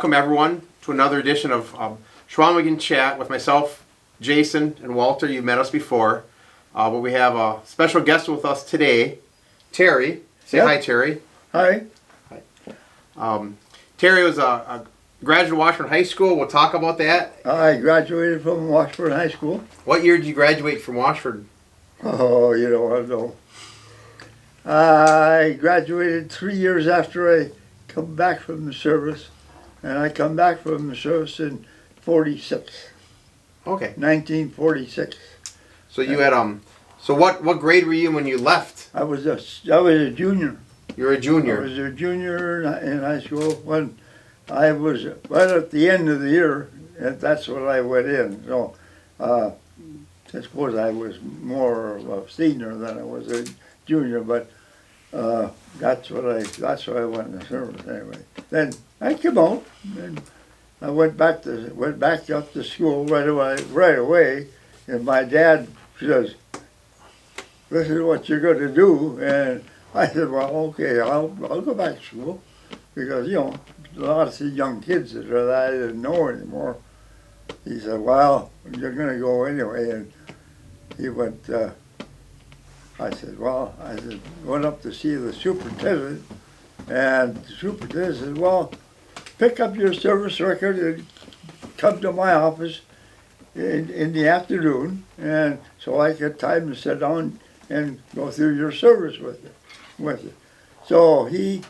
welcome everyone to another edition of Schwamigan Chat with myself, Jason, and Walter. You've met us before, but we have a special guest with us today, Terry. Say hi, Terry. Hi. Hi. Terry was a graduate of Washburn High School. We'll talk about that. I graduated from Washburn High School. What year did you graduate from Washburn? Oh, you don't want to know. I graduated 3 years after I come back from the service, and I come back from the service in 46. Okay. 1946. So you had So what grade were you when you left? I was a junior. You were a junior. I was a junior in high school when I was right at the end of the year. And that's when I went in. So I suppose I was more of a senior than I was a junior, but that's what I went in the service anyway. Then I came out and I went back up to school right away, and my dad says, "This is what you're going to do," and I said, "Well, okay, I'll go back to school," because a lot of these young kids that I didn't know anymore. He said, "Well, you're going to go anyway," and he went. I said, went up to see the superintendent, and the superintendent said, "Well, pick up your service record and come to my office in the afternoon," and so I get time to sit down and go through your service with it. So he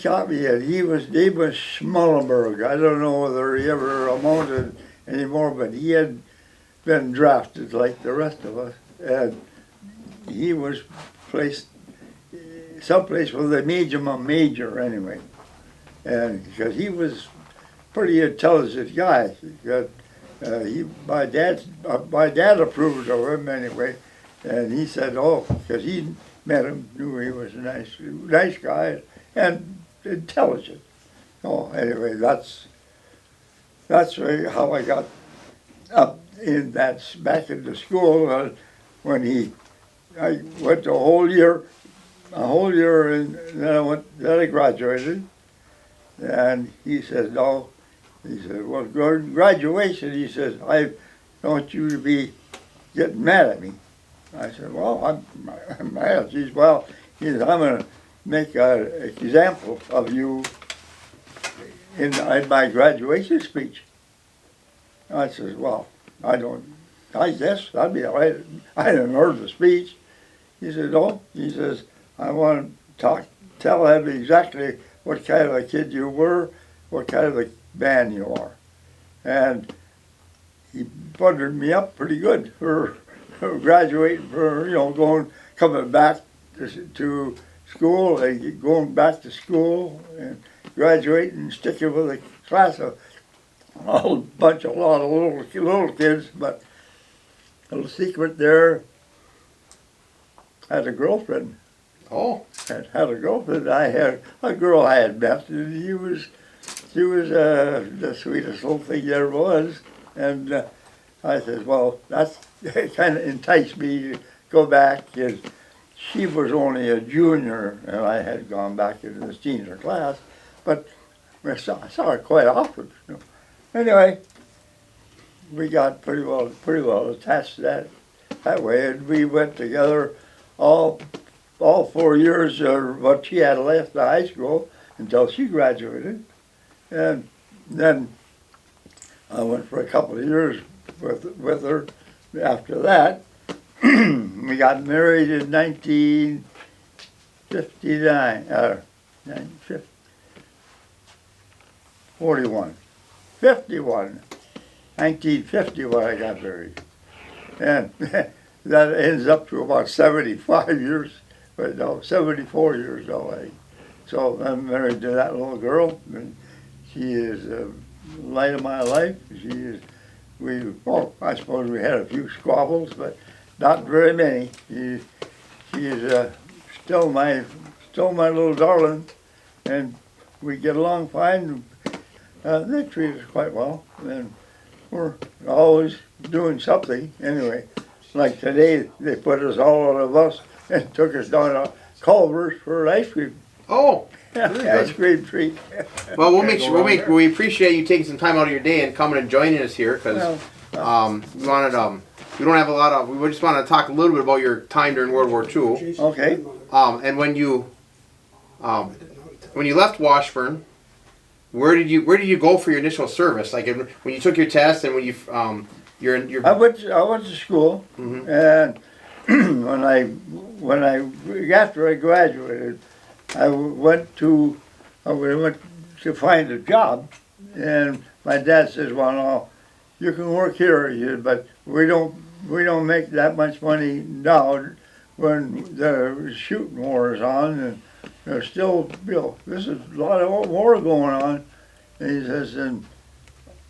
caught me, and he was Schmullenberg. I don't know whether he ever amounted anymore, but he had been drafted like the rest of us, and he was placed someplace where they made him a major anyway, and because he was a pretty intelligent guy. My dad approved of him anyway, and he said, "Oh," because he met him, knew he was a nice guy and intelligent. Oh, anyway, that's how I got up back into school when I went a whole year, and then I graduated, and he says, "No," he said, "well, graduation," he says, "I don't want you to be getting mad at me." I said, "Well, I'm mad." He says, "Well," he says, "I'm going to make an example of you in my graduation speech." I says, "Well, I guess that'd be all right." I hadn't heard the speech. He said, "No," he says, "I want to tell him exactly what kind of a kid you were, what kind of a man you are." And he buttered me up pretty good for graduating, coming back to school, and going back to school and graduating and sticking with a class of a lot of little kids, but a little secret there. I had a girlfriend. Oh. Had a girlfriend. I had a girl I had met, and she was the sweetest little thing there was. And I said, "Well, that's kind of enticed me to go back." And she was only a junior, and I had gone back into the senior class, but I saw her quite often. Anyway, we got pretty well attached to that way, and we went together all 4 years of what she had left of high school until she graduated, and then I went for a couple of years with her. After that, we got married in 1959. 1951 I got married, and that ends up to about 75 years, but no, 74 years away. So I'm married to that little girl, and she is the light of my life. I suppose we had a few squabbles, but not very many. She is still my little darling, and we get along fine. They treat us quite well, and we're always doing something anyway. Like today, they put us all on a bus and took us down to Culver's for ice cream. Oh, really good. Ice cream treat. Well, we appreciate you taking some time out of your day and coming and joining us here because we wanted we don't have a lot of we just want to talk a little bit about your time during World War II. Okay. And when you left Washburn, where did you go for your initial service? Like when you took your test and when you I went to school, and after I graduated, I went to find a job, and my dad says, "Well, no, you can work here, but we don't make that much money now when the shooting war is on, and there's still, this is a lot of war going on." And he says, "And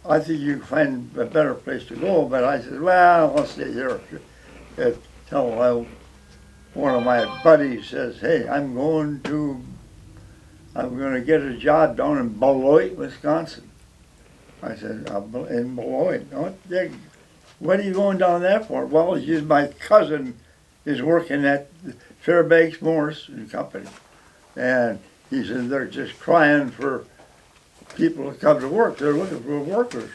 I think you can find a better place to go." But I said, "Well, I'll stay here." Until one of my buddies says, "Hey, I'm going to get a job down in Beloit, Wisconsin." I said, "In Beloit? What are you going down there for?" "Well, my cousin is working at Fairbanks Morris and Company." And he said, "They're just crying for people to come to work. They're looking for workers."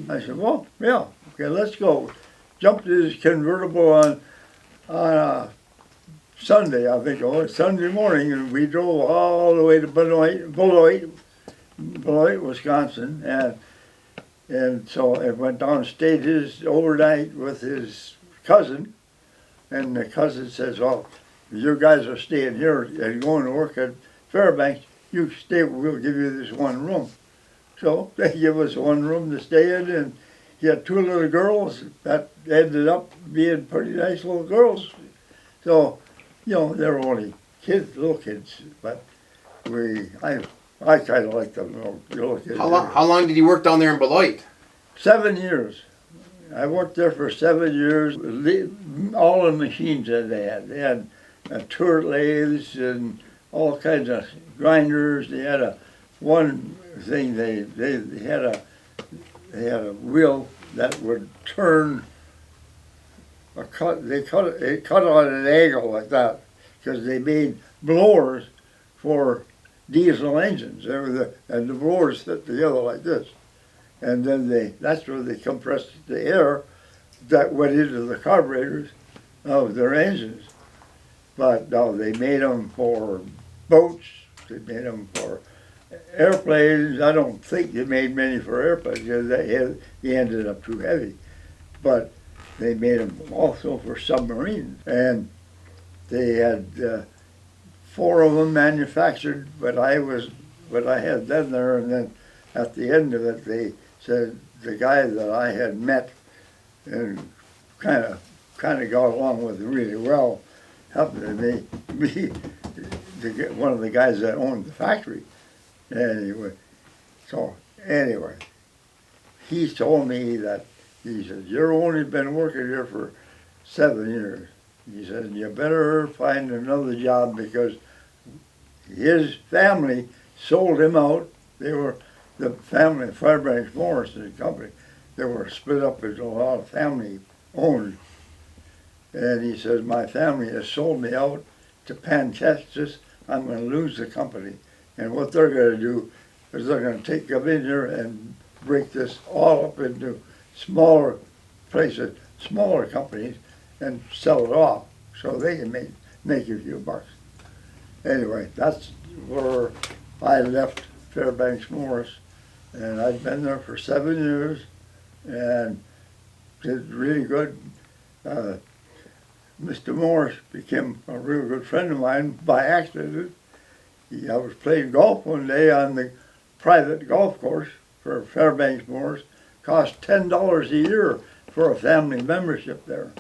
I said, "Well, yeah, okay, let's go." Jumped in his convertible on Sunday, I think it was, Sunday morning, and we drove all the way to Beloit, Wisconsin, and so I went down and stayed his overnight with his cousin, and the cousin says, "Well, your guys are staying here and going to work at Fairbanks. You stay, we'll give you this one room." So they give us one room to stay in, and he had two little girls that ended up being pretty nice little girls. So, they were only little kids, but I kind of liked them little kids. How long did you work down there in Beloit? 7 years. I worked there for 7 years. All the machines that they had turret lathes and all kinds of grinders. They had one thing. They had a wheel that would turn. They cut on an angle like that because they made blowers for diesel engines. And the blowers fit together like this. And then that's where they compressed the air that went into the carburetors of their engines. But no, they made them for boats. They made them for airplanes. I don't think they made many for airplanes because they ended up too heavy. But they made them also for submarines. And they had 4 of them manufactured, but I had them there, and then at the end of it, they said the guy that I had met and kind of got along with really well happened to be one of the guys that owned the factory. Anyway, he told me that, he said, "You've only been working here for 7 years." He said, "You better find another job," because his family sold him out. They were the family of Fairbanks Morris and Company. They were split up into a lot of family owned. And he says, "My family has sold me out to Penn, Texas. I'm going to lose the company. And what they're going to do is they're going to come in here and break this all up into smaller places, smaller companies, and sell it off so they can make a few bucks." Anyway, that's where I left Fairbanks Morris, and I'd been there for 7 years and did really good. Mr. Morris became a real good friend of mine by accident. I was playing golf one day on the private golf course for Fairbanks Morris. Cost $10 a year for a family membership there,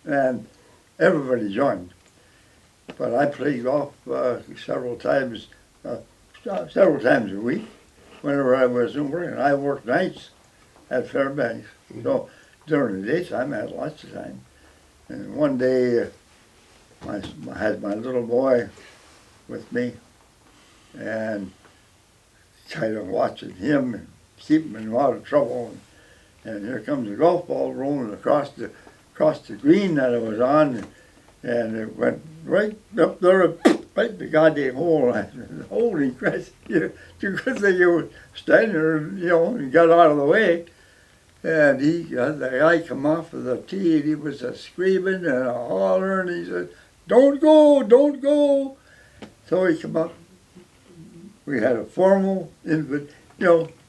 and everybody joined. But I played golf several times a week whenever I wasn't working. I worked nights at Fairbanks, so during the daytime I had lots of time. And one day I had my little boy with me, and kind of watching him and keeping him out of trouble. And here comes a golf ball rolling across the green that I was on, and it went right up there right in the goddamn hole. I said, holy Christ, you could think you were standing there, and got out of the way. And the guy come off of the tee, and he was screaming and a hollering, and he said, don't go, don't go. So he come up. We had a formal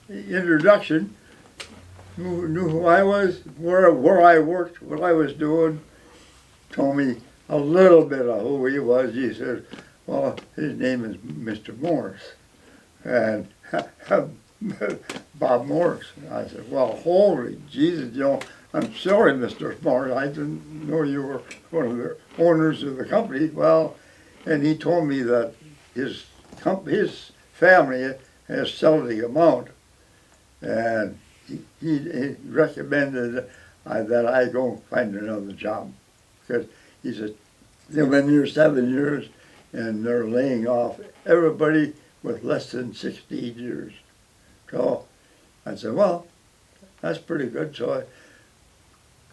introduction. Knew who I was, where I worked, what I was doing. Told me a little bit of who he was. He said, well, his name is Mr. Morris. And Bob Morris. I said, well, holy Jesus, I'm sorry, Mr. Morris. I didn't know you were one of the owners of the company. Well, and he told me that his family has settled him out. And he recommended that I go find another job. Because he said, they've been here 7 years, and they're laying off everybody with less than 16 years. So I said, well, that's pretty good. So I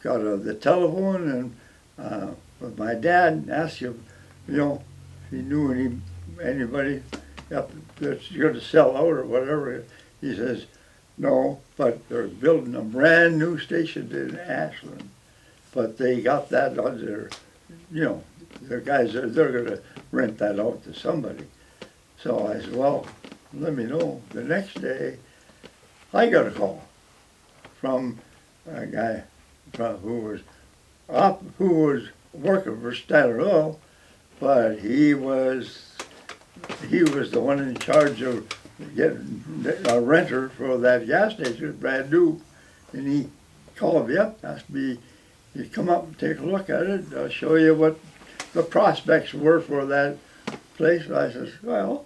got the telephone and with my dad and asked him, if he knew anybody that's going to sell out or whatever. He says, no, but they're building a brand new station in Ashland. But they got that on their, the guys, they're going to rent that out to somebody. So I said, well, let me know. The next day, I got a call from a guy who was working for Standard Oil, but he was the one in charge of getting a renter for that gas station, brand new. And he called me up, asked me, you come up and take a look at it. I'll show you what the prospects were for that place. I says, well,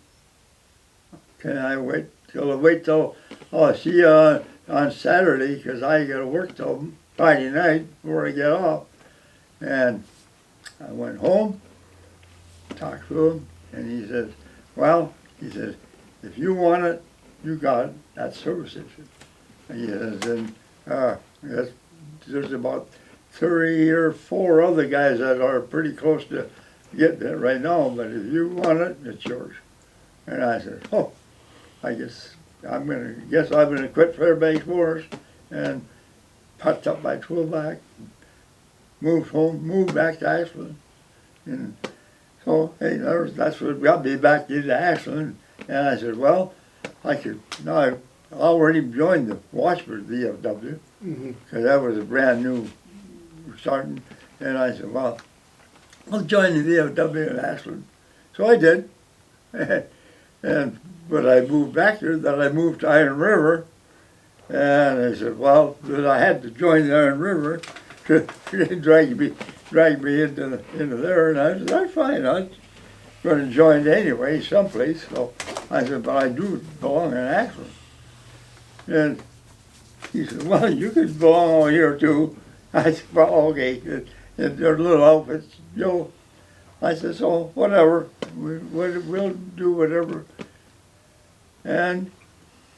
can I wait till I'll see you on Saturday, because I got to work till Friday night before I get off. And I went home, talked to him, and he says, well, if you want it, you got it. That's service station. And he says, and there's about 3 or 4 other guys that are pretty close to getting it right now, but if you want it, it's yours. And I said, oh, I guess I'm gonna quit Fairbanks Morris, and packed up my tool back, moved back to Ashland. And so, hey, that's what got me back into Ashland. And I said, well, I already joined the Washburn VFW, because that was a brand new starting. And I said, well, I'll join the VFW in Ashland. So I did. But I moved back there, then I moved to Iron River. And I said, well, then I had to join the Iron River to drag me into there. And I said, that's fine. I'm going to join anyway, someplace. So I said, but I do belong in Ashland. And he said, well, you could belong over here too. I said, well, okay. And their little outfits, I said, so whatever. We'll do whatever. And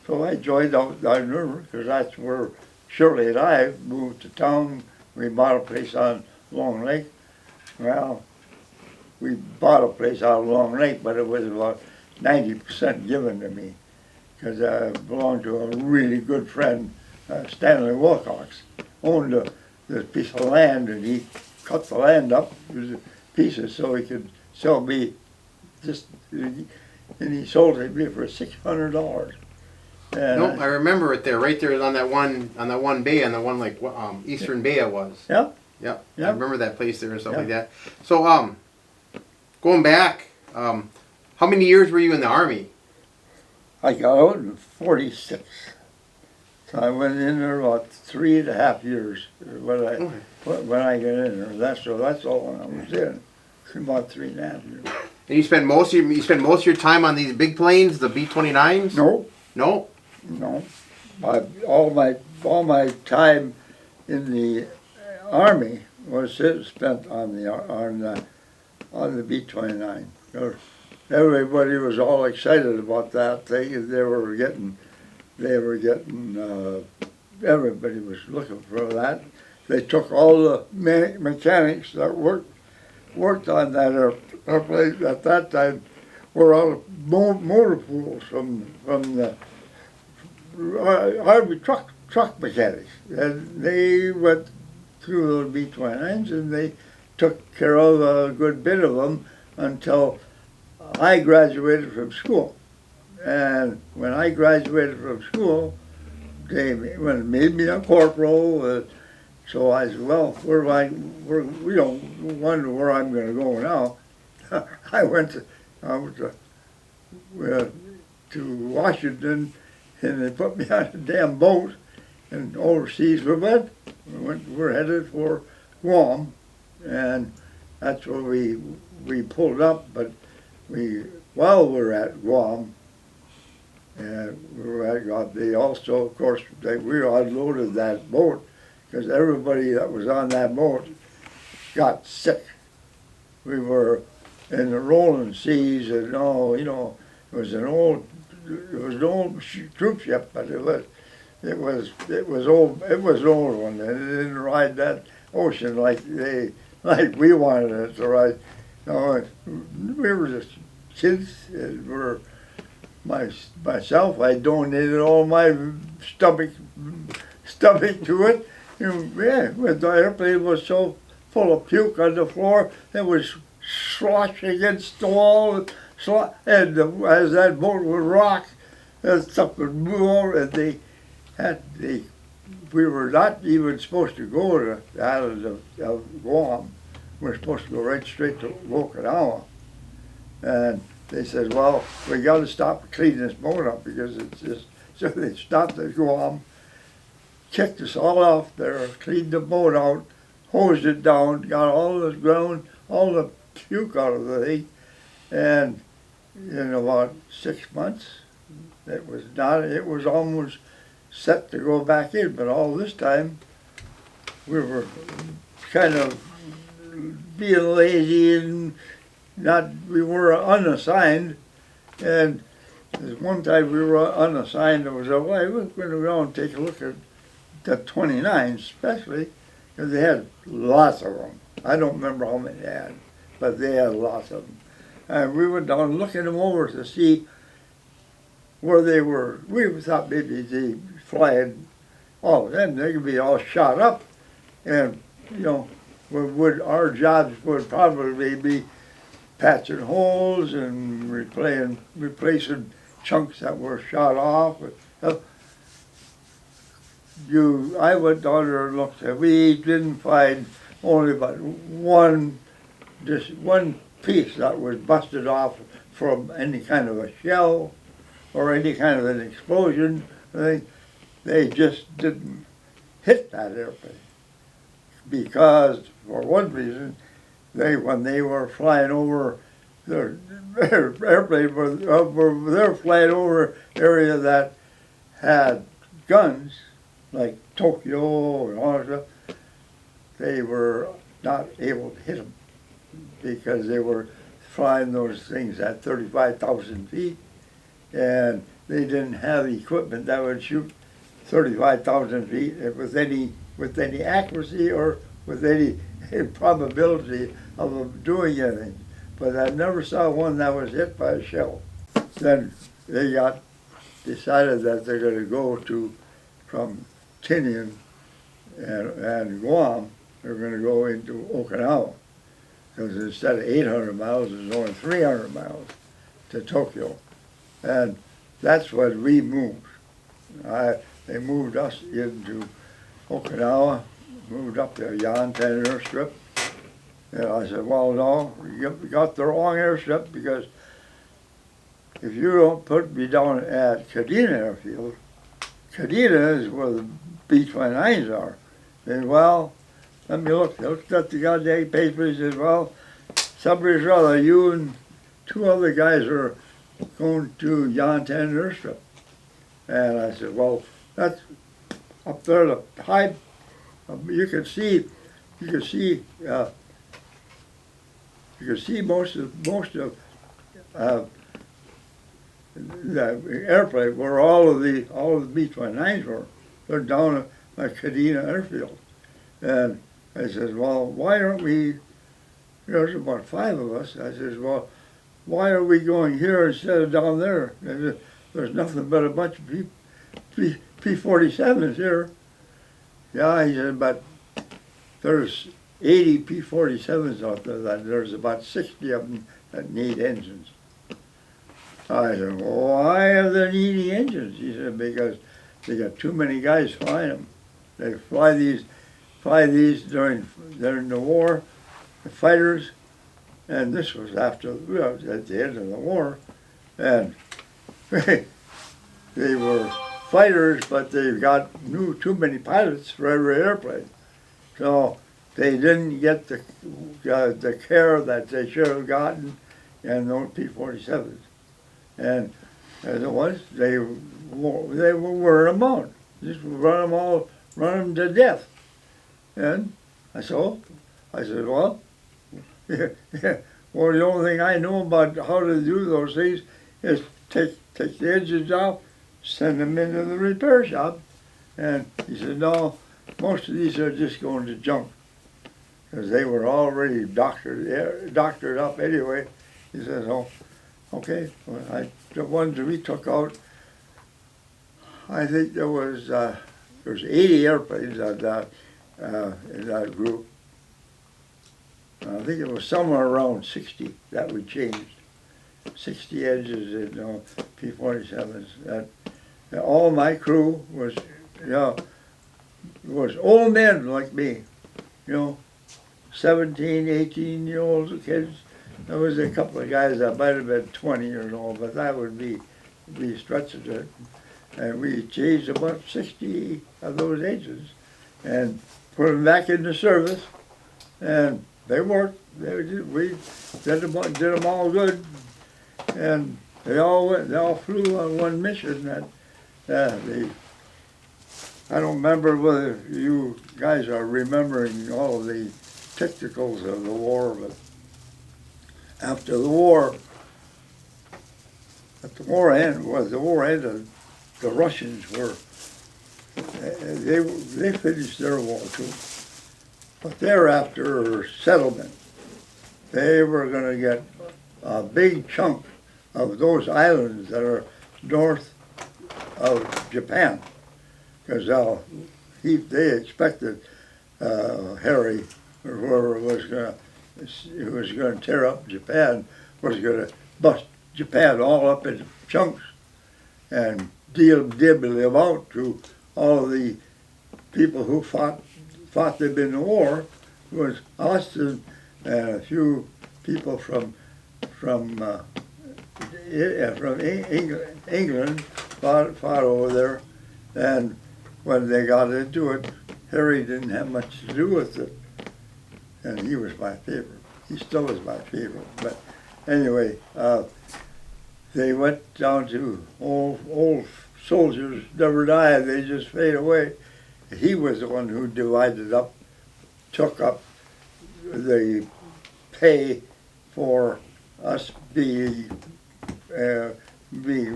so I joined out Iron River, because that's where Shirley and I moved to town. We bought a place on Long Lake. Well, we bought a place on Long Lake, but it was about 90% given to me, because I belonged to a really good friend, Stanley Wilcox, owned this piece of land, and he cut the land up into pieces so he could sell me and he sold it to me for $600. Nope, I remember it there, right there on that one bay, on the one like Eastern Bay it was. Yep. Yep. I remember that place there and stuff like that. So going back, how many years were you in the Army? I got out in 46. So I went in there about 3.5 years when I got in there. That's all I was in. About 3.5 years. And you spend most of your time on these big planes, the B-29s? No. No. No. All my time in the Army was spent on the B-29. Everybody was all excited about that thing. Everybody was looking for that. They took all the mechanics that worked worked on that airplane at that time were all motor pools from the Army truck mechanics, and they went through those B-29s and they took care of a good bit of them until I graduated from school. And when I graduated from school, they made me a corporal. So I said, well, we don't wonder where I'm going to go now. I went to Washington, and they put me on a damn boat, and overseas we went. We're headed for Guam, and that's where we pulled up. But while we were at Guam, and they also, of course, we unloaded that boat because everybody that was on that boat got sick. We were in the rolling seas, and it was an old troop ship, but it was old. It was an old one. It didn't ride that ocean like we wanted it to ride. We were just kids. Myself, I donated all my stomach to it. The airplane was so full of puke on the floor, it was sloshing against the wall, and as that boat would rock, that stuff would move over, and we were not even supposed to go to the island of Guam. We were supposed to go right straight to Okinawa. And they said, well, we got to stop and clean this boat up because it's just, so they stopped at Guam, kicked us all off there, cleaned the boat out, hosed it down, got all the ground, all the puke out of the thing, and in about 6 months, it was almost set to go back in, but all this time, we were kind of being lazy and we were unassigned, and one time we were unassigned, I was going to go around and take a look at the 29s, especially, because they had lots of them. I don't remember how many they had, but they had lots of them. And we went down looking them over to see where they were. We thought maybe they flying all of them, they could be all shot up, and our jobs would probably be patching holes and replacing chunks that were shot off. I went down there and looked, and we didn't find only but one piece that was busted off from any kind of a shell or any kind of an explosion. They just didn't hit that airplane because, for one reason, when they were flying over their airplane, they're flying over area that had guns, like Tokyo and all that stuff, they were not able to hit them because they were flying those things at 35,000 feet, and they didn't have equipment that would shoot 35,000 feet with any accuracy or with any probability of them doing anything. But I never saw one that was hit by a shell. Then they decided that they're going to go from Tinian and Guam, they're going to go into Okinawa. Because instead of 800 miles, it's only 300 miles to Tokyo. And that's when we moved. They moved us into Okinawa, moved up to Yantan airstrip. And I said, well, no, you got the wrong airstrip, because if you don't put me down at Kadena Airfield, Kadena is where the B-29s are. And well, let me look. They looked at the goddamn paper. He said, well, somebody's rather, you and two other guys are going to Yantan airstrip. And I said, well, that's up there, the high, you can see most of the airplane where all of the B-29s were. They're down at Kadena Airfield. And I said, well, why don't we there's about 5 of us. I says, well, why are we going here instead of down there? There's nothing but a bunch of P-47s here. Yeah, he said, but there's 80 P-47s out there. There's about 60 of them that need engines. I said, well, why are they needing engines? He said, because they got too many guys flying them. They fly these during the war, the fighters, and this was after, well, at the end of the war, and they were fighters, but they knew too many pilots for every airplane. So they didn't get the care that they should have gotten in those P-47s. And as it was, they were wearing them out. Just run them to death. And I said, well, well, the only thing I know about how to do those things is take the engines off, send them into the repair shop. And he said, no, most of these are just going to junk, because they were already doctored up anyway. He said, oh, okay. Well, the ones we took out, I think there's 80 airplanes in that group. I think it was somewhere around 60 that we changed. 60 engines in P-47s. All my crew was old men like me, 17, 18-year-old kids. There was a couple of guys that might have been 20 years old, but that would be stretching it. And we changed about 60 of those engines and put them back into service, and they worked. We did them all good, and they all flew on one mission. I don't remember whether you guys are remembering all of the technicals of the war, but after the war, the war ended, the Russians were, they finished their war too. But thereafter settlement, they were going to get a big chunk of those islands that are north of Japan, because they expected Harry, or whoever was going to tear up Japan, was going to bust Japan all up into chunks and dibble them out to all of the people who fought them in the war. It was us and a few people from England fought over there, and when they got into it, Harry didn't have much to do with it, and he was my favorite. He still is my favorite. But anyway, they went down to old soldiers never die, they just fade away. He was the one who took up the pay for us being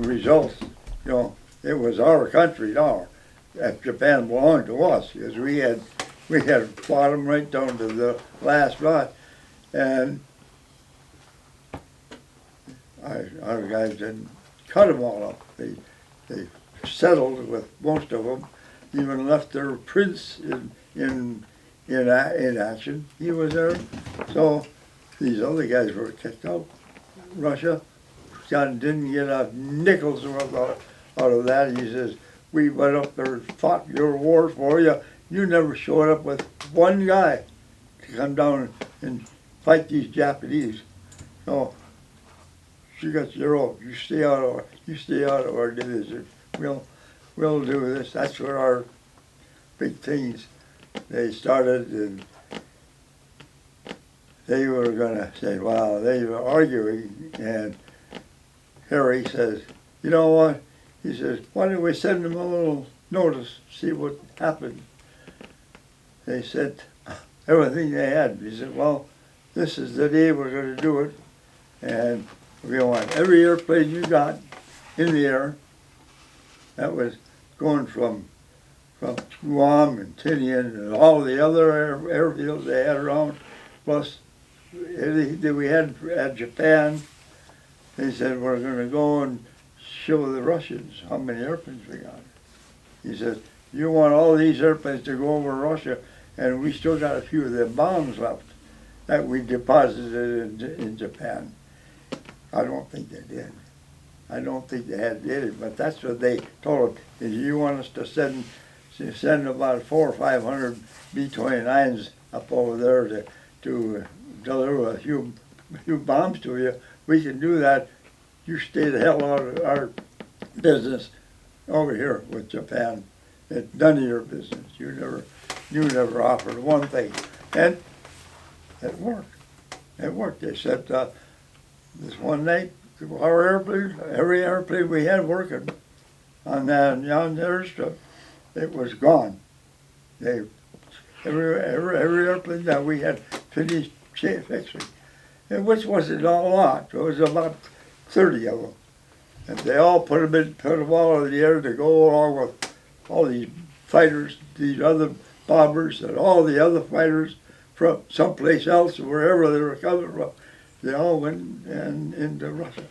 results. It was our country now. If Japan belonged to us, because we had fought them right down to the last lot, and our guys didn't cut them all up. They settled with most of them, even left their prince in action. He was there. So these other guys were kicked out. Russia didn't get a nickel's worth out of that. He says, we went up there and fought your wars for you. You never showed up with one guy to come down and fight these Japanese. So you got your own. You stay out of our division. We'll do this. That's where our big things they started, and they were going to say, wow, they were arguing, and Harry says, you know what? He says, why don't we send them a little notice, see what happened? They said everything they had. He said, well, this is the day we're going to do it, and we want every airplane you got in the air. That was going from Guam and Tinian and all the other airfields they had around, plus that we had at Japan, they said, we're going to go and show the Russians how many airplanes we got. He said, you want all these airplanes to go over Russia, and we still got a few of the bombs left that we deposited in Japan. I don't think they did. I don't think they did it, but that's what they told him. If you want us to send about 400 or 500 B-29s up over there to deliver a few bombs to you, we can do that. You stay the hell out of our business over here with Japan. It's none of your business. You never offered one thing, and it worked. It worked. They said this one night, our airplane, every airplane we had working on that airstrip, it was gone. Every airplane that we had finished fixing, and which wasn't a lot. It was about 30 of them, and they all put them all in the air to go along with all these fighters, these other bombers, and all the other fighters from someplace else, wherever they were coming from. They all went into Russia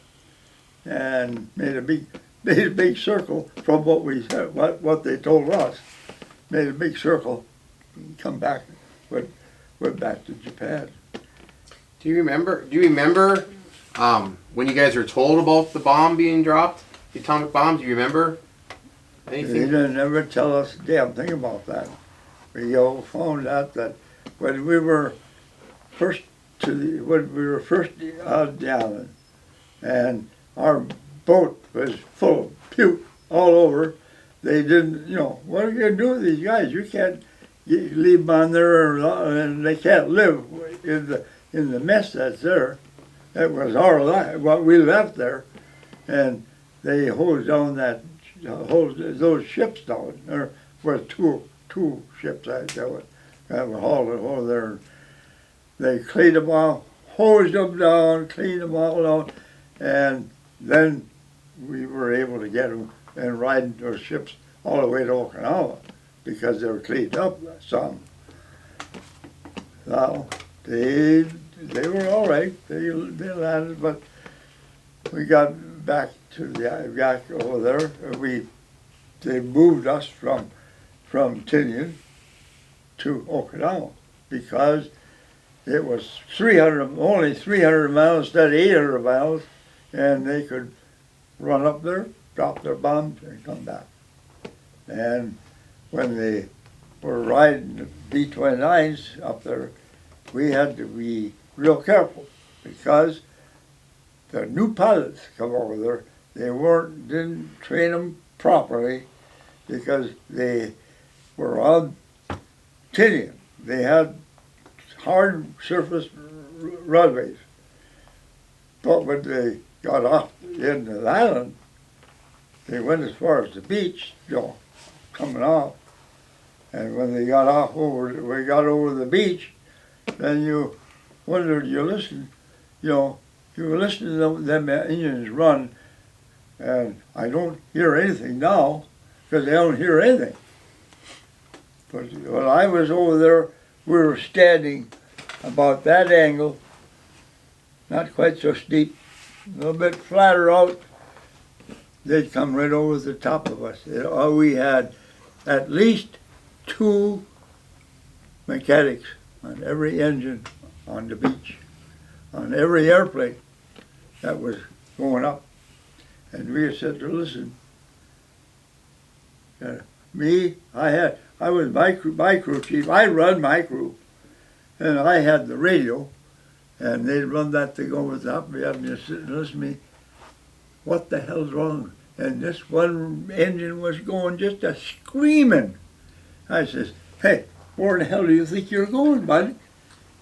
and made a big circle from what we said, what they told us. Made a big circle, and come back, went back to Japan. Do you remember when you guys were told about the bomb being dropped, the atomic bomb? Do you remember anything? They didn't never tell us a damn thing about that. We all found out that when we were first out of the island, and our boat was full of puke all over, they didn't, what are you going to do with these guys? You can't leave them on there, and they can't live in the mess that's there. That was our life, what we left there, and they hosed down those ships down. There were two ships that were hauled over there. They cleaned them all, hosed them down, cleaned them all down, and then we were able to get them and ride those ships all the way to Okinawa because they were cleaned up some. Now, they were all right. They landed, but we got back over there. They moved us from Tinian to Okinawa because it was only 300 miles instead of 800 miles, and they could run up there, drop their bombs, and come back. And when they were riding the B-29s up there, we had to be real careful because the new pilots come over there. They didn't train them properly because they were on Tinian. They had hard surface runways. But when they got off the end of the island, they went as far as the beach, coming off. And when they got over the beach, then you wondered, you were listening to them engines run, and I don't hear anything now, because they don't hear anything. But when I was over there, we were standing about that angle, not quite so steep, a little bit flatter out. They'd come right over the top of us. We had at least 2 mechanics on every engine on the beach, on every airplane that was going up. And we said to listen. I was my crew chief. I run my crew, and I had the radio, and they'd run that thing over the top of me, and you sit and listen to me. What the hell's wrong? And this one engine was going just a screaming. I says, hey, where the hell do you think you're going, bud?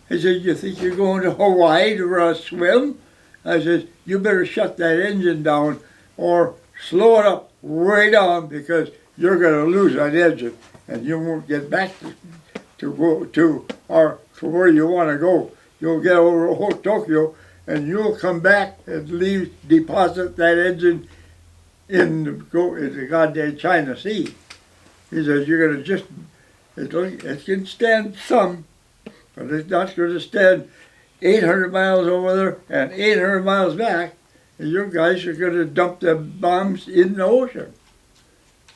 He said, you think you're going to Hawaii to swim? I says, you better shut that engine down or slow it up way down because you're going to lose that engine and you won't get back to where you want to go. You'll get over Tokyo and you'll come back and deposit that engine in the goddamn China Sea. He says, you're going to it can stand some, but it's not going to stand 800 miles over there and 800 miles back, and your guys are going to dump the bombs in the ocean.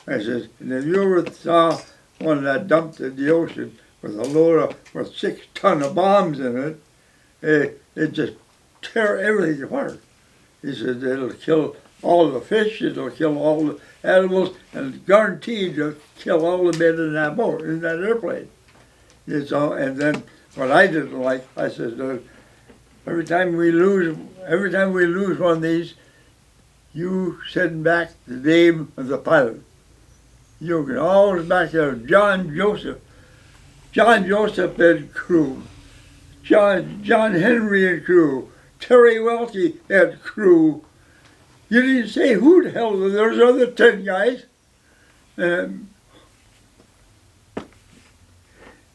I says, and if you ever saw one that dumped in the ocean with a load of, with 6 tons of bombs in it, it just tear everything apart. He said, it'll kill all the fish, it'll kill all the animals, and guaranteed to kill all the men in that boat, in that airplane. It's all, and then what I didn't like, I said, every time we lose one of these, you send back the name of the pilot. You can always back there, John Joseph and crew, John Henry and crew, Terry Welty and crew. You didn't say who the hell, there's other 10 guys. And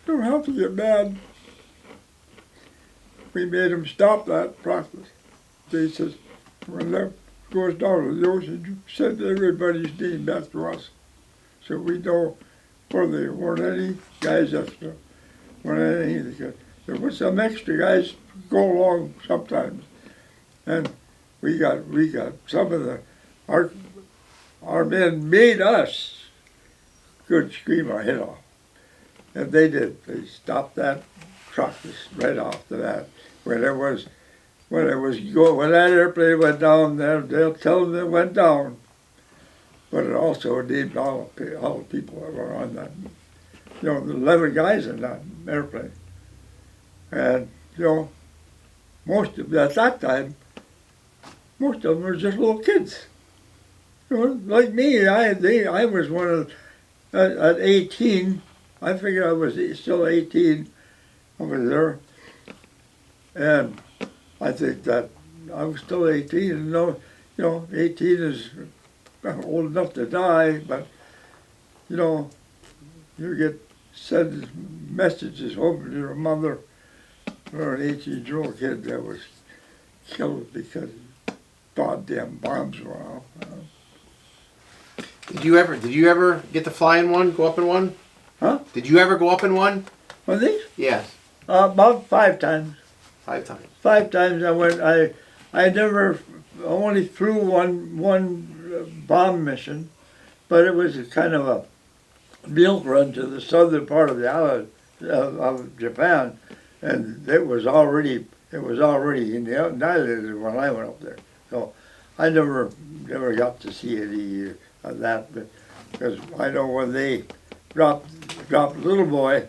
don't have to get mad. We made them stop that process. They says, when that goes down to the ocean, you send everybody's name back to us. So we know where there weren't any guys extra. Weren't any, there was some extra guys go along sometimes. And we got some of our men made us could scream our head off. And they did. They stopped that truck right off the bat. When that airplane went down, they'll tell them it went down. But it also named all the people that were on that. The 11 guys in that airplane. And, most of them, at that time, most of them were just little kids. Like me, I was one of, at 18, I figured I was still 18 over there. And I think that I was still 18, and 18 is old enough to die, but, you get send messages home to your mother for an 18-year-old kid that was killed because goddamn bombs were off. Did you ever get to fly in one, go up in one? Huh? Did you ever go up in one? Were these? Yes. About 5 times. 5 times. 5 times I went. I never only flew one bomb mission, but it was a kind of a milk run to the southern part of the island of Japan, and it was already in the island when I went up there. So I never got to see any of that, because I know when they dropped Little Boy,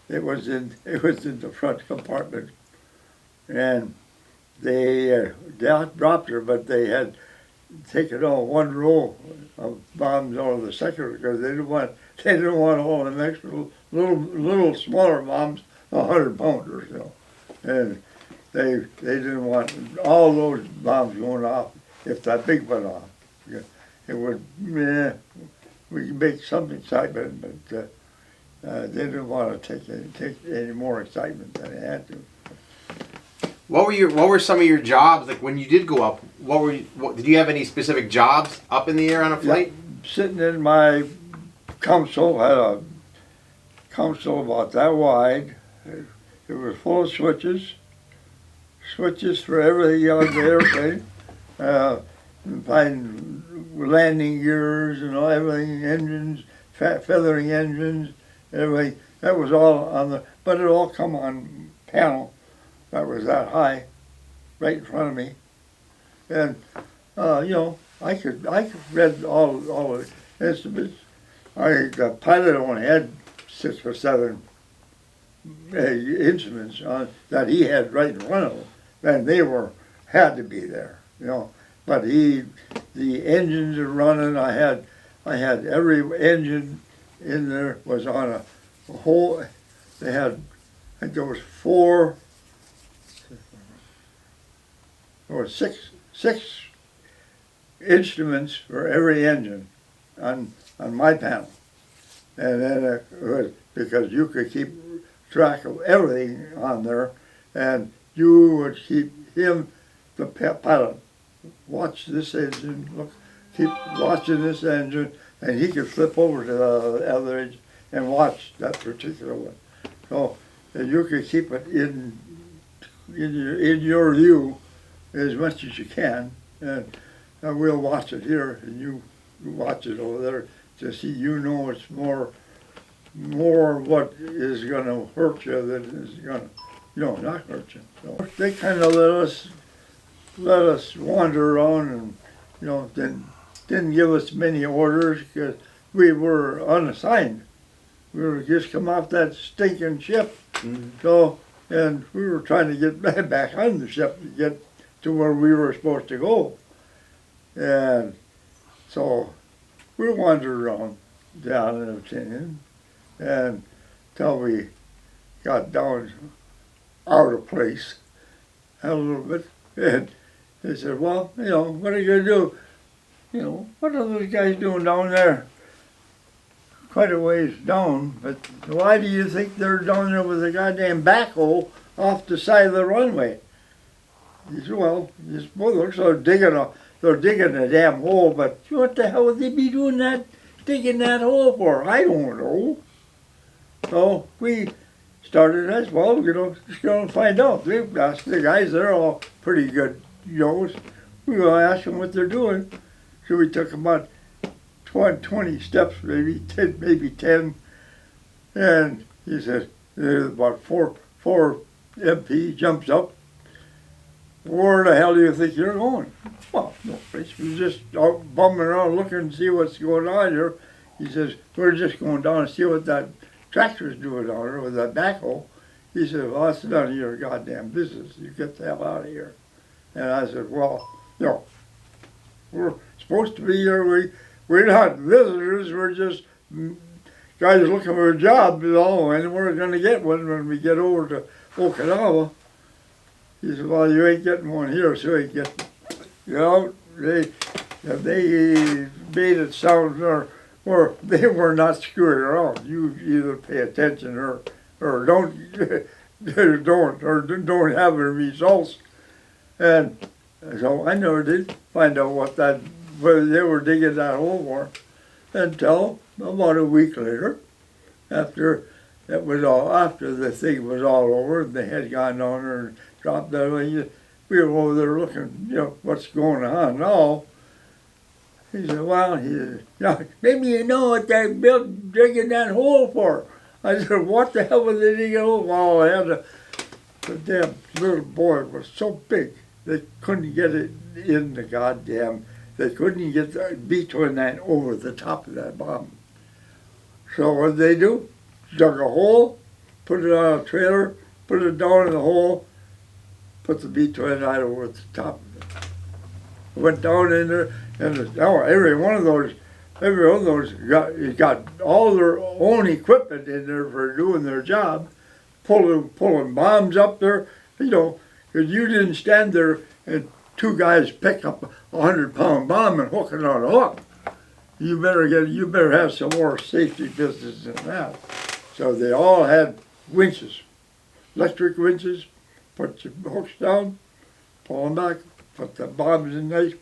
it was in the front compartment, and they dropped her, but they had taken all 1 row of bombs out of the second because they didn't want all the extra little smaller bombs, 100-pounders, and they didn't want all those bombs going off if that big went off. It would, we could make some excitement, but they didn't want to take any more excitement than they had to. What were some of your jobs, like when you did go up? Did you have any specific jobs up in the air on a flight? Yeah, sitting in my console, had a console about that wide. It was full of switches for everything on the airplane. Find landing gears and all, everything, engines, feathering engines, everything. That was all on the, but it all come on panel that was that high, right in front of me. And I could read all the instruments. The pilot only had 6 or 7 instruments that he had right in front of him, and they had to be there, But the engines are running. I had every engine in there was on a whole. They had, I think there was 4 or 6 instruments for every engine on my panel, and then it was because you could keep track of everything on there, and you would keep him, the pilot, watch this engine, keep watching this engine, and he could flip over to the other engine and watch that particular one. So you could keep it in in your view as much as you can, and we'll watch it here, and you watch it over there to see, it's more what is going to hurt you than is going to, not hurt you. So they kind of let us wander around, and didn't give us many orders because we were unassigned. We were just come off that stinking ship, so, and we were trying to get back on the ship to get to where we were supposed to go, and so we wandered around down in the canyon, and till we got down out of place a little bit, and they said, well, what are you going to do? What are those guys doing down there? Quite a ways down, but why do you think they're down there with a goddamn backhoe off the side of the runway? He said, well, this boy looks like they're digging a damn hole, but what the hell would they be doing that, digging that hole for? I don't know. So we started as well, just going to find out. We asked the guys, they're all pretty good, we going to ask them what they're doing. So we took about 20 steps, maybe 10, and he said, there's about four MP jumps up. Where the hell do you think you're going? Well, no place. We were just out bumming around looking to see what's going on here. He says, we're just going down to see what that tractor's doing down there with that backhoe. He said, well, that's none of your goddamn business. You get the hell out of here. And I said, well, we're supposed to be here. We're not visitors. We're just guys looking for a job, and we're going to get one when we get over to Okinawa. He said, well, you ain't getting one here, so you get, they made it sound, or they were not screwing around. You either pay attention or don't have any results. And so I never did find out whether they were digging that hole for, until about a week later, after the thing was all over, and they had gone down there and dropped that way. We were over there looking, what's going on now. He said, well, maybe you know what they're digging that hole for. I said, what the hell was they digging a hole for? Well, the damn little boy was so big, they couldn't get it in the goddamn, they couldn't get the B-29 over the top of that bomb. So what did they do? Dug a hole, put it on a trailer, put it down in the hole, put the B-29 over the top of it. Went down in there, and every one of those got all their own equipment in there for doing their job, pulling bombs up there, because you didn't stand there and two guys pick up a 100-pound bomb and hook it on a hook. You better have some more safety business than that. So they all had winches, electric winches, put your hooks down, pull them back, put the bombs in there,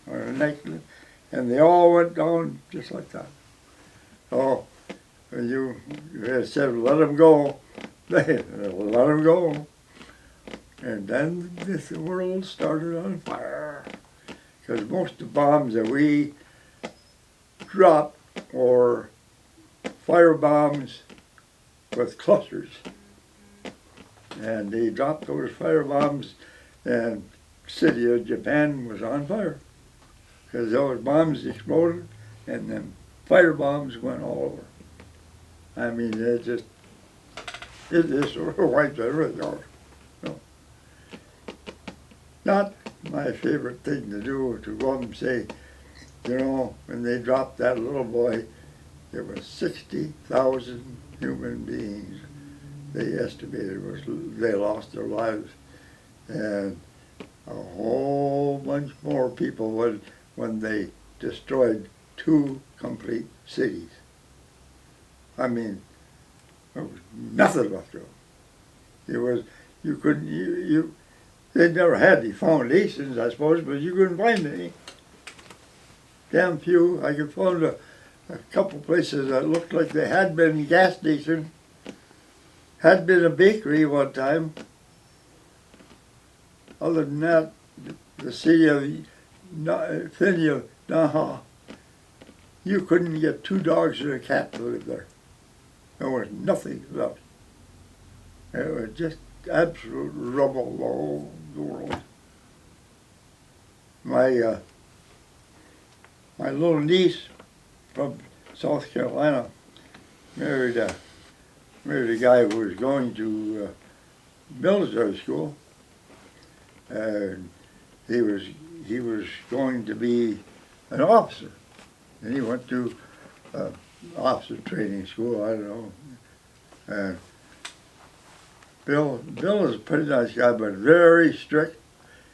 and they all went down just like that. So you said, let them go. They let them go. And then this world started on fire. Because most of the bombs that we dropped were fire bombs with clusters. And they dropped those fire bombs, and the city of Japan was on fire. Because those bombs exploded, and then fire bombs went all over. I mean, it just wiped everything out. So, not my favorite thing to do, to go up and say, when they dropped that little boy, there were 60,000 human beings they estimated they lost their lives, and a whole bunch more people when they destroyed 2 complete cities. I mean, there was nothing left of them. It was, they never had the foundations, I suppose, but you couldn't find any. Damn few. I could find a couple places that looked like they had been gas station, had been a bakery one time, other than that, the city of Naha, you couldn't get 2 dogs and a cat to live there. There was nothing left. It was just absolute rubble all over the world. My little niece from South Carolina married a guy who was going to military school, and he was going to be an officer, and he went to officer training school. I don't know. And Bill is a pretty nice guy, but very strict,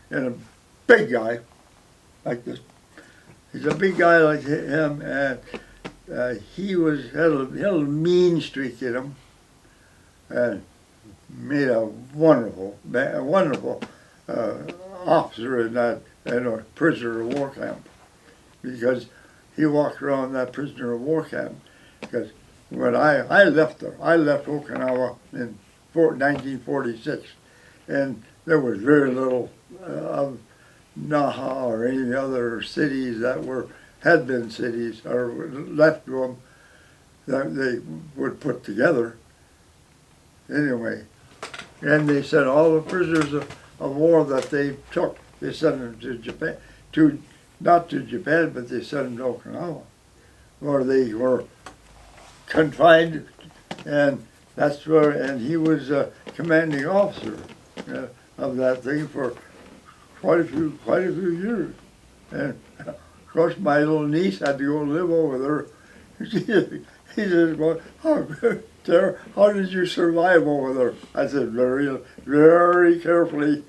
and a big guy like this. He's a big guy like him, and he had a mean streak in him, and made a wonderful officer in a prisoner of war camp, because he walked around that prisoner of war camp. Because when I left Okinawa in 1946, and there was very little of Naha or any other cities that had been cities or left to them that they would put together. Anyway, and they sent all the prisoners of war that they took, they sent them to Japan, not to Japan, but they sent them to Okinawa, where they were confined, and that's where, and he was a commanding officer of that thing for quite a few years. And of course, my little niece had to go live over there. He says, "Well, how did you survive over there?" I said, "Very, very carefully."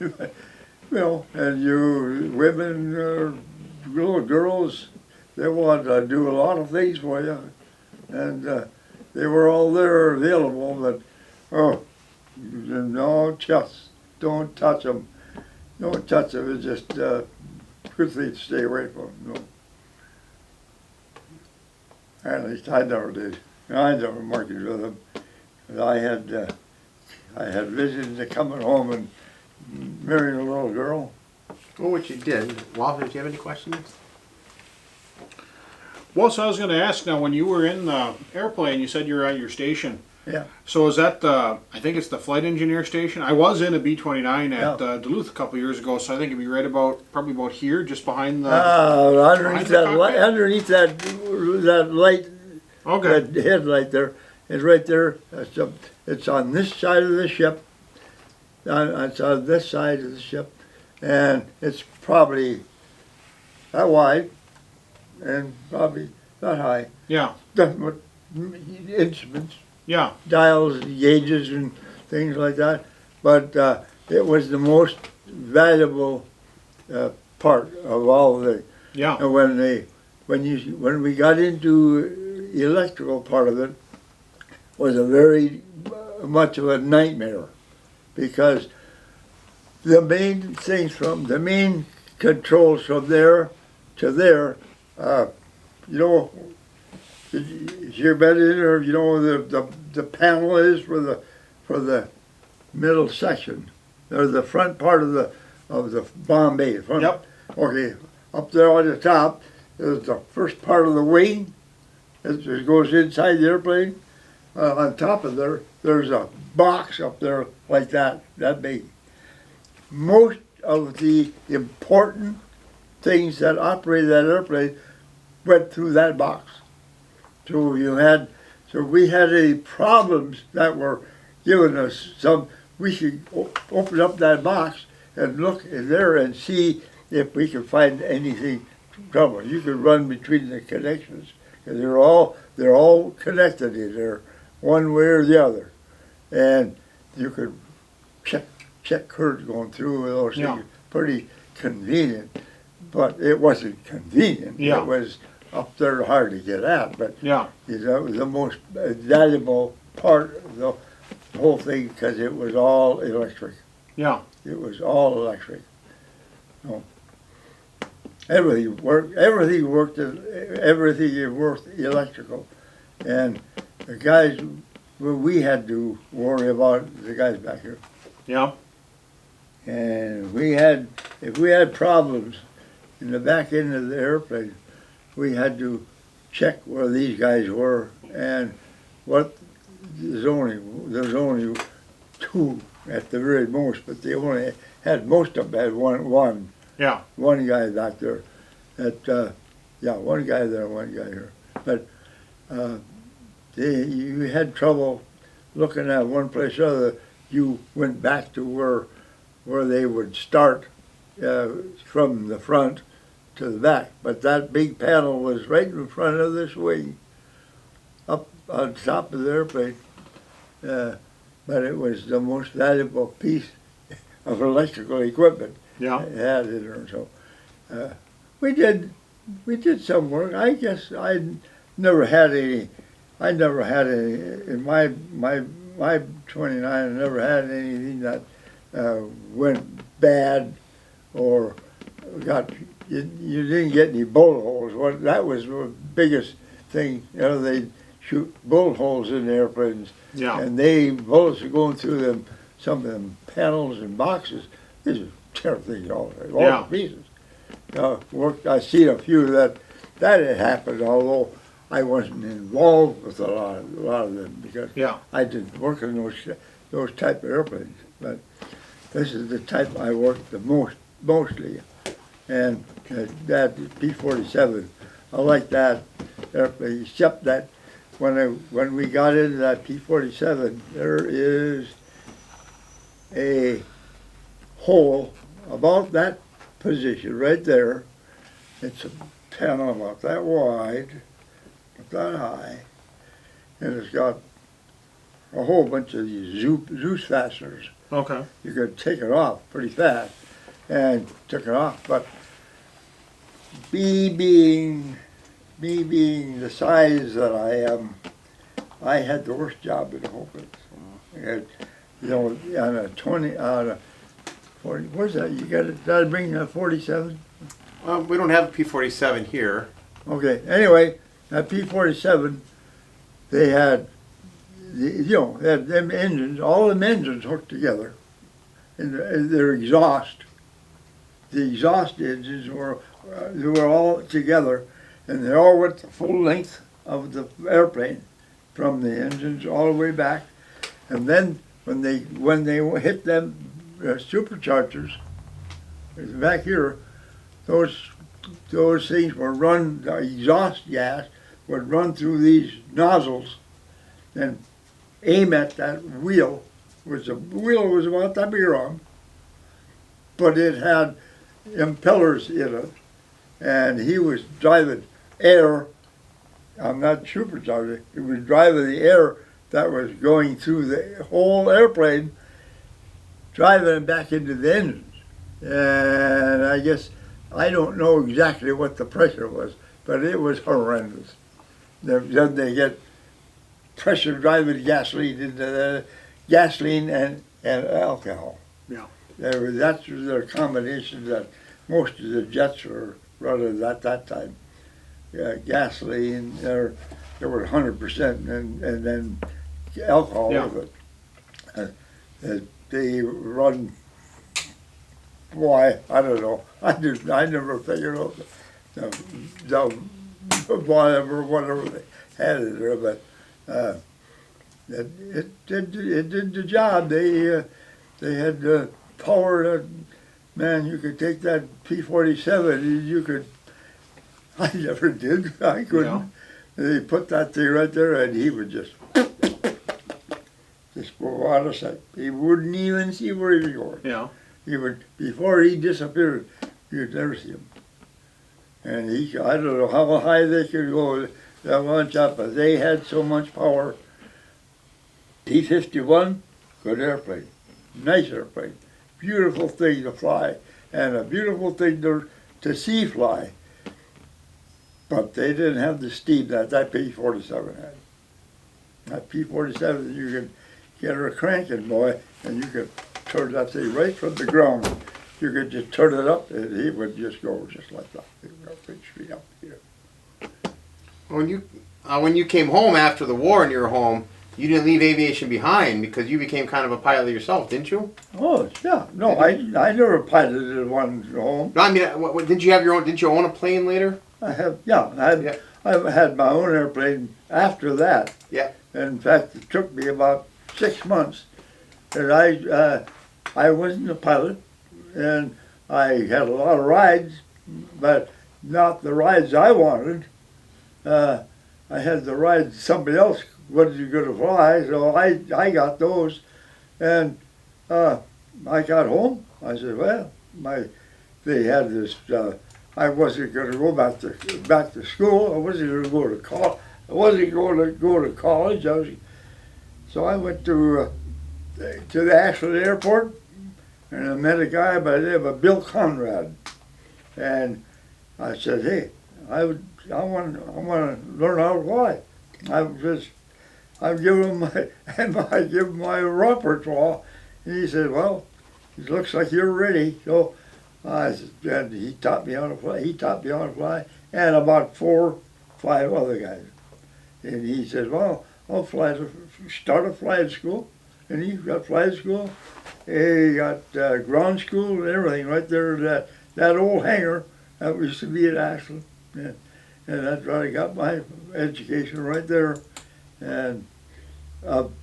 And you women, little girls, they want to do a lot of things for you, and they were all there available. But no, just don't touch them. Don't touch them. It's just good thing to stay away from them. No. At least I never did. I never marked with them. I had visions of coming home and marrying a little girl. Well, what you did. Walter, do you have any questions? Well, so I was going to ask now, when you were in the airplane, you said you were at your station. Yeah. So is that I think it's the flight engineer station? I was in a B-29 at Duluth a couple years ago, so I think it'd be right probably about here, just behind the... underneath that light, Okay. that headlight there, is right there. It's on this side of the ship. It's on this side of the ship, and it's probably that wide, and probably that high. Yeah. Instruments. Yeah. Dials, gauges, and things like that. But it was the most valuable part of all the. Yeah. And when we got into electrical part of it, was a very much of a nightmare, because the main things the main controls from there to there, is your bed in, or the panel is for the middle section, or the front part of the bomb bay. Yep. Okay, up there on the top is the first part of the wing. It goes inside the airplane. On top of there's a box up there like that big. Most of the important things that operated that airplane went through that box. So we had any problems that were giving us we could open up that box and look in there and see if we could find anything trouble. You could run between the connections, because they're all connected in there, one way or the other, and you could check current going through those things. Pretty convenient, but it wasn't convenient. Yeah. It was up there hard to get at, but Yeah. it was the most valuable part of the whole thing, because it was all electric. Yeah. It was all electric. So everything worked electrical, and the guys, we had to worry about the guys back here. Yeah. And if we had problems in the back end of the airplane, we had to check where these guys were and what. There's only two at the very most, but they only had most of them had one guy back there. One guy there, one guy here. But you had trouble looking at one place or other. You went back to where they would start from the front to the back. But that big panel was right in front of this wing, up on top of the airplane. But it was the most valuable piece of electrical equipment it had in there. So we did some work. I guess I never had any in my 29. I never had anything that went bad or got you didn't get any bullet holes. That was the biggest thing. They shoot bullet holes in the airplanes. Yeah. And bullets are going through them, some of them panels and boxes. These are terrible things all the pieces. I seen a few that had happened, although I wasn't involved with a lot of them because I didn't work in those type of airplanes. But this is the type I worked the mostly. And that P-47, I like that airplane, except that when we got into that P-47, there is a hole about that position right there. It's a panel about that wide, about that high, and it's got a whole bunch of these Zeus fasteners. Okay. You could take it off pretty fast, and took it off. But me being the size that I am, I had the worst job in the whole place. On a 40, what's that? You got it? Did I bring a 47? We don't have a P-47 here. Okay. Anyway, that P-47, they had, they had them engines, all them engines hooked together, and their exhaust. The exhaust engines were all together, and they all went the full length of the airplane, from the engines all the way back. And then when they hit them superchargers back here, those things were run. The exhaust gas would run through these nozzles and aim at that wheel. The wheel was about that big around, but it had impellers in it, and he was driving air. I'm not supercharger. He was driving the air that was going through the whole airplane, driving it back into the engines. And I guess I don't know exactly what the pressure was, but it was horrendous. Then they get pressure driving gasoline into the gasoline and alcohol. Yeah. That's the combination that most of the jets were running at that time. Gasoline, they were 100%, and then alcohol with it. They run. Why? I don't know. I never figured out whatever they had in there, but it did the job. They had the power that, man, you could take that P-47, you could. I never did. I couldn't. Yeah. They put that thing right there, and he would just go out of sight. He wouldn't even see where he was going. Yeah. He would, before he disappeared, you'd never see him. And I don't know how high they could go that one shot, but they had so much power. T-51, good airplane, nice airplane, beautiful thing to fly, and a beautiful thing to see fly. But they didn't have the steam that P-47 had. That P-47, you could get her cranking, boy, and you could turn that thing right from the ground. You could just turn it up, and he would just go just like that. Straight up here. When you came home after the war and you were home, you didn't leave aviation behind because you became kind of a pilot yourself, didn't you? Oh, yeah. No, I never piloted one home. No, I mean, didn't you have your own? Didn't you own a plane later? I have, yeah. Yeah. I had my own airplane after that. Yeah. In fact, it took me about 6 months. And I wasn't a pilot, and I had a lot of rides, but not the rides I wanted. I had the rides somebody else wasn't going to fly, so I got those. And I got home. I said, well, they had this. I wasn't going to go back to school. I wasn't going to go to college. I wasn't going to go to college. So I went to the Ashland airport, and I met a guy by the name of Bill Conrad, and I said, hey, I want to learn how to fly. I give him my repertoire, and he said, well, it looks like you're ready. So and he taught me how to fly. He taught me how to fly, and about 4 or 5 other guys. And he said, well, I'll start a flying school. And he got flight school. He got ground school and everything right there. That old hangar that used to be at Ashland. And that's where I got my education right there. And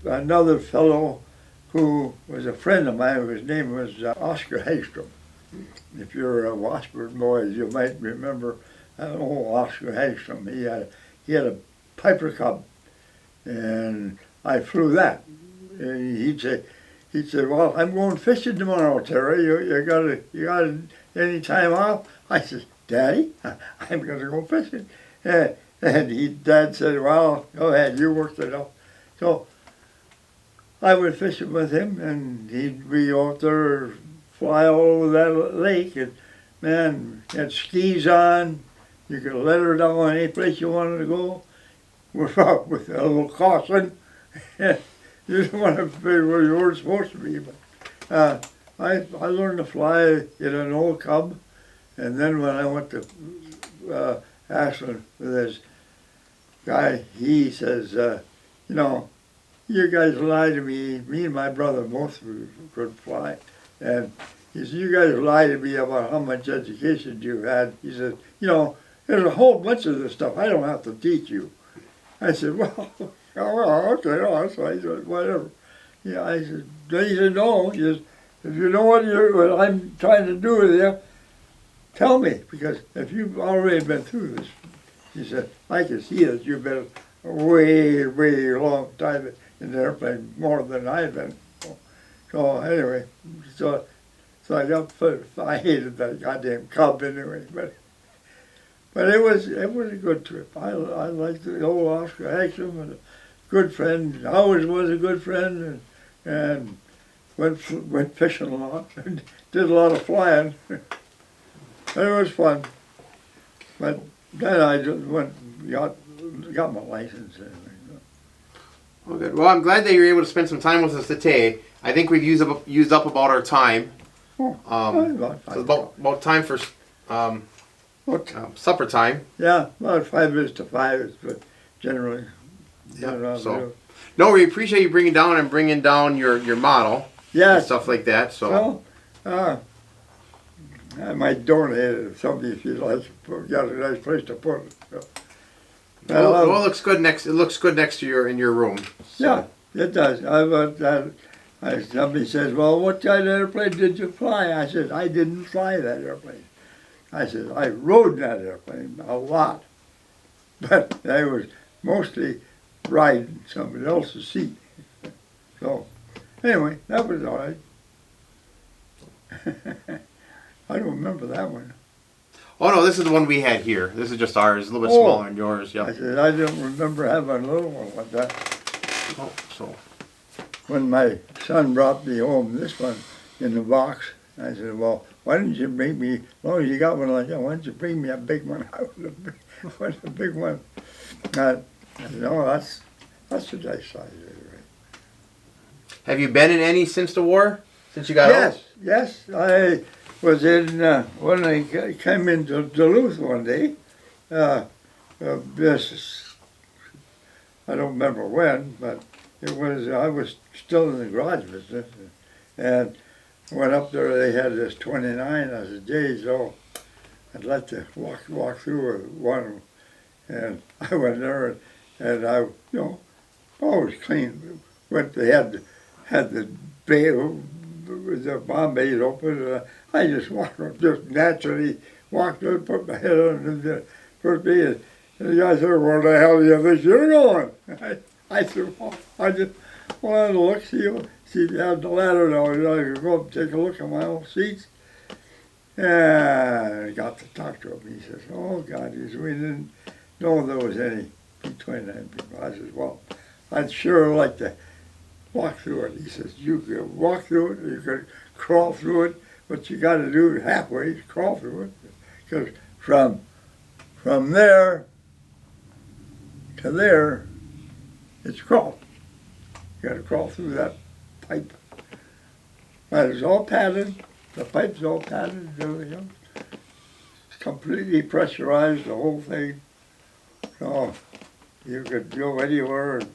another fellow who was a friend of mine, his name was Oscar Hagstrom. If you're a Washburn boys, you might remember old Oscar Hagstrom. He had a Piper Cub, and I flew that. And he'd say, well, I'm going fishing tomorrow, Terry. You got any time off? I said, Daddy, I'm going to go fishing. And Dad said, well, go ahead, you worked it up. So I went fishing with him, and he'd be out there, fly all over that lake, and man, had skis on. You could let her down any place you wanted to go with a little caution. You didn't want to be where you weren't supposed to be, but I learned to fly in an old Cub, and then when I went to Ashland with this guy, he says, you know, you guys lied to me. Me and my brother both could fly, and he said, you guys lied to me about how much education you had. He said, you know, there's a whole bunch of this stuff I don't have to teach you. I said, well. Oh, well, okay, oh, so I said, whatever. Yeah, he said, no, if you know what I'm trying to do with you, tell me, because if you've already been through this, he said, I can see that you've been a way, way long time in the airplane, more than I've been. So anyway, so I hated that goddamn Cub anyway, but it was a good trip. I liked the old Oscar Hagstrom, and good friend, always was a good friend, and went fishing a lot, and did a lot of flying. It was fun. But then I just got my license. Well, good. Well, I'm glad that you're able to spend some time with us today. I think we've used up about our time. Oh, so about time for supper time. Yeah, about 5 minutes to 5 is good, generally. Yeah. So, no, we appreciate you bringing down your model. Yeah. And stuff like that. So. Well, I might donate it if somebody if you'd like. Got a nice place to put it. So. Well, it looks good next. It looks good next to in your room. So. Yeah, it does. Somebody says, "Well, what kind of airplane did you fly?" I said, "I didn't fly that airplane." I said, "I rode that airplane a lot, but I was mostly riding somebody else's seat." So, anyway, that was all right. I don't remember that one. Oh no, this is the one we had here. This is just ours, a little bit smaller than yours. Yep. I said, I don't remember having a little one like that. Oh, so. When my son brought me home this one in the box, I said, well, why didn't you bring me, as long as you got one like that, why don't you bring me a big one? I want a big one. I said, no, that's a nice size. Have you been in any since the war? Since you got out? Yes. I was in, when I came into Duluth one day, this, I don't remember when, but I was still in the garage business, and went up there. They had this 29. I said, "Jay, so I'd like to walk through with one." And I went there, and I, always clean. They had the bay, the bomb bays open. And I just walked up, just naturally walked up, put my head on the first bay, and the guy said, "Where the hell do you think you're going?" I said, "Well, I just wanted to look, see if you had the ladder down. I could go up and take a look at my old seats." And I got to talk to him. He says, "Oh, God," he said, "we didn't know there was any B-29 people." I said, "Well, I'd sure like to walk through it." He says, "You could walk through it, you could crawl through it, but you got to do it halfway, crawl through it. Because from there to there, it's crawl. You got to crawl through that pipe. But it's all padded. The pipe's all padded and everything. It's completely pressurized, the whole thing. So you could go anywhere and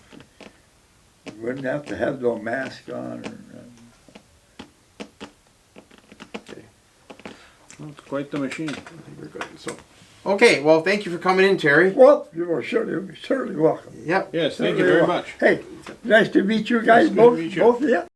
you wouldn't have to have no mask on. It's quite the machine. I think we're good. So, okay, well, thank you for coming in, Terry. Well, you are certainly welcome. Yep. Yes, thank you very much. Hey, nice to meet you guys, Nice to both meet you. of you.